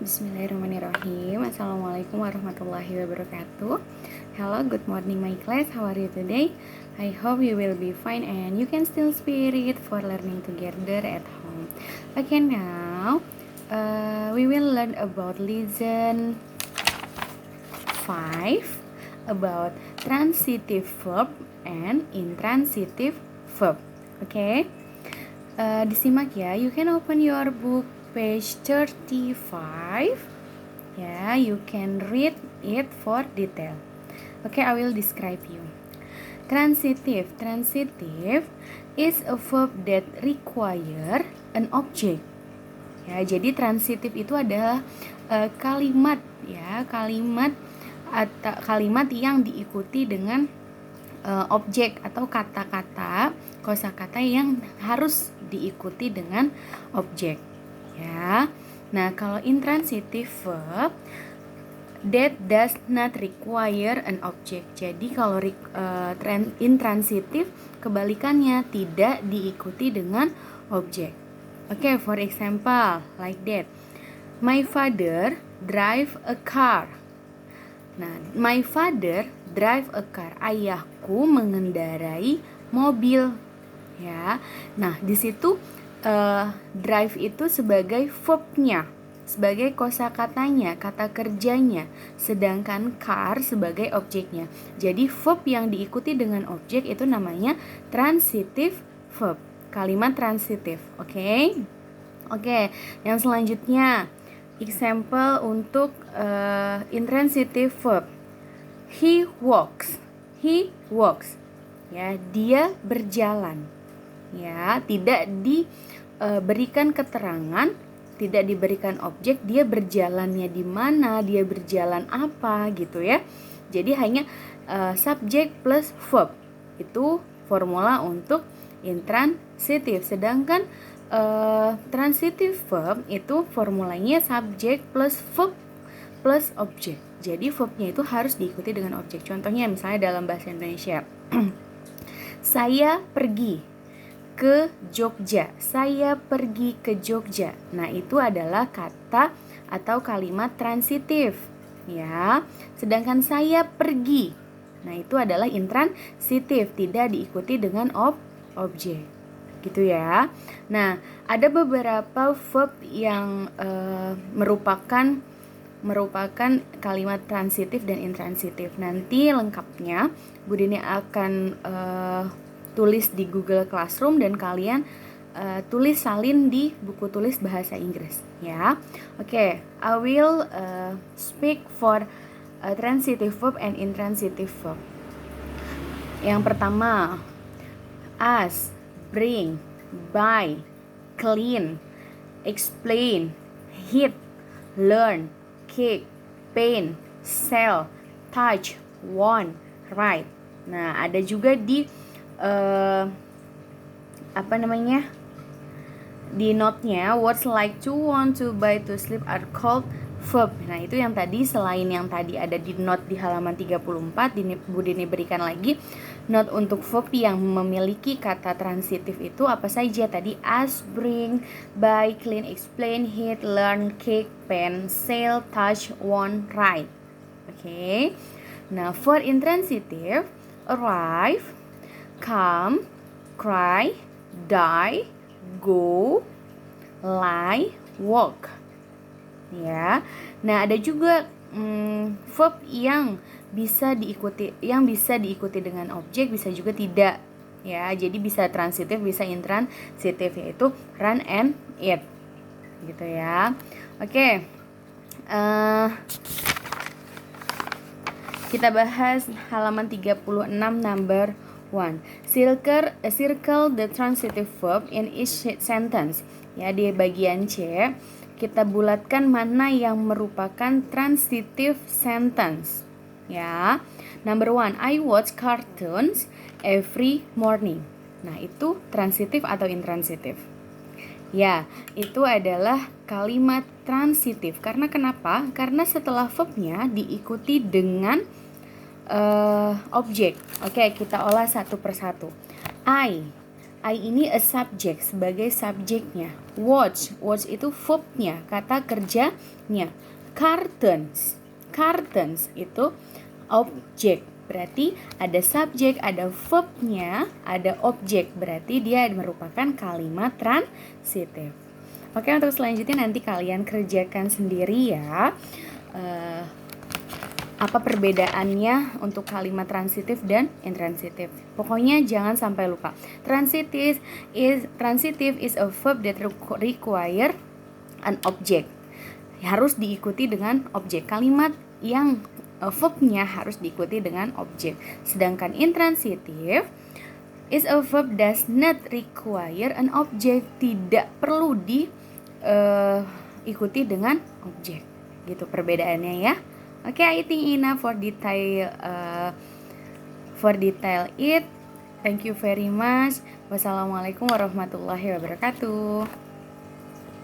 Bismillahirrahmanirrahim. Assalamualaikum warahmatullahi wabarakatuh. Hello, good morning my class. How are you today? I hope you will be fine and you can still spirit for learning together at home. Okay, now we will learn about lesson 5 about transitive verb and intransitive verb. Okay, disimak ya. You can open your book page 35. Yeah, you can read it for detail. Okay, I will describe you. Transitive is a verb that require an object. Ya, jadi transitif itu adalah kalimat yang diikuti dengan objek atau kata-kata, kosakata yang harus diikuti dengan objek. Ya. Nah, kalau intransitive verb that does not require an object. Jadi kalau intransitif kebalikannya, tidak diikuti dengan objek. Okay, for example, like that. My father drive a car. Nah, my father drive a car. Ayahku mengendarai mobil. Ya. Nah, di situ drive itu sebagai verbnya, sebagai kosakatanya, kata kerjanya, sedangkan car sebagai objeknya. Jadi verb yang diikuti dengan objek itu namanya transitive verb, kalimat transitif. Oke, yang selanjutnya example untuk intransitive verb. He walks. Ya, dia berjalan. Ya, tidak diberikan keterangan, tidak diberikan objek, dia berjalannya di mana, dia berjalan apa gitu ya. Jadi hanya subjek plus verb. Itu formula untuk intransitif. Sedangkan transitive verb itu formulanya subjek plus verb plus objek. Jadi verbnya itu harus diikuti dengan objek. Contohnya misalnya dalam bahasa Indonesia. Saya pergi ke Jogja. Saya pergi ke Jogja. Nah, itu adalah kata atau kalimat transitif, ya. Sedangkan saya pergi. Nah, itu adalah intransitif, tidak diikuti dengan objek. Gitu ya. Nah, ada beberapa verb yang merupakan kalimat transitif dan intransitif. Nanti lengkapnya Bu Dini akan tulis di Google Classroom dan kalian tulis salin di buku tulis bahasa Inggris ya. Oke, I will speak for transitive verb and intransitive verb. Yang pertama, ask, bring, buy, clean, explain, hit, learn, kick, paint, sell, touch, want, write. Nah, ada juga di di note-nya, words like to, want, to, buy, to, sleep are called verb. Nah, itu yang tadi, selain yang tadi ada di note di halaman 34, Bu Dini berikan lagi note untuk verb yang memiliki kata transitif itu apa saja tadi: ask, bring, buy, clean, explain, hit, learn, kick, paint, sell, touch, want, write. Oke. Nah, for intransitive, arrive, come, cry, die, go, lie, walk. Ya. Nah, ada juga verb yang bisa diikuti dengan objek, bisa juga tidak. Ya, jadi bisa transitif, bisa intransitif, yaitu run and eat. Gitu ya. Oke. Kita bahas halaman 36 number 1. Circle the transitive verb in each sentence. Ya, di bagian C kita bulatkan mana yang merupakan transitive sentence. Ya. Number 1, I watch cartoons every morning. Nah, itu transitif atau intransitif? Ya, itu adalah kalimat transitif. Karena kenapa? Karena setelah verbnya diikuti dengan objek. Oke, kita olah satu persatu. I I ini a subject, sebagai subjeknya. Watch itu verbnya, kata kerjanya. Cartons itu objek, berarti ada subjek, ada verbnya, ada objek, berarti dia merupakan kalimat transitif. Oke, untuk selanjutnya nanti kalian kerjakan sendiri ya. Apa perbedaannya untuk kalimat transitif dan intransitif. Pokoknya jangan sampai lupa. Transitive is a verb that require an object. Harus diikuti dengan objek. Kalimat yang verbnya harus diikuti dengan objek. Sedangkan intransitive is a verb does not require an object. Tidak perlu diikuti dengan objek. Gitu perbedaannya ya. Okay, I think enough for detail it. Thank you very much. Wassalamualaikum warahmatullahi wabarakatuh.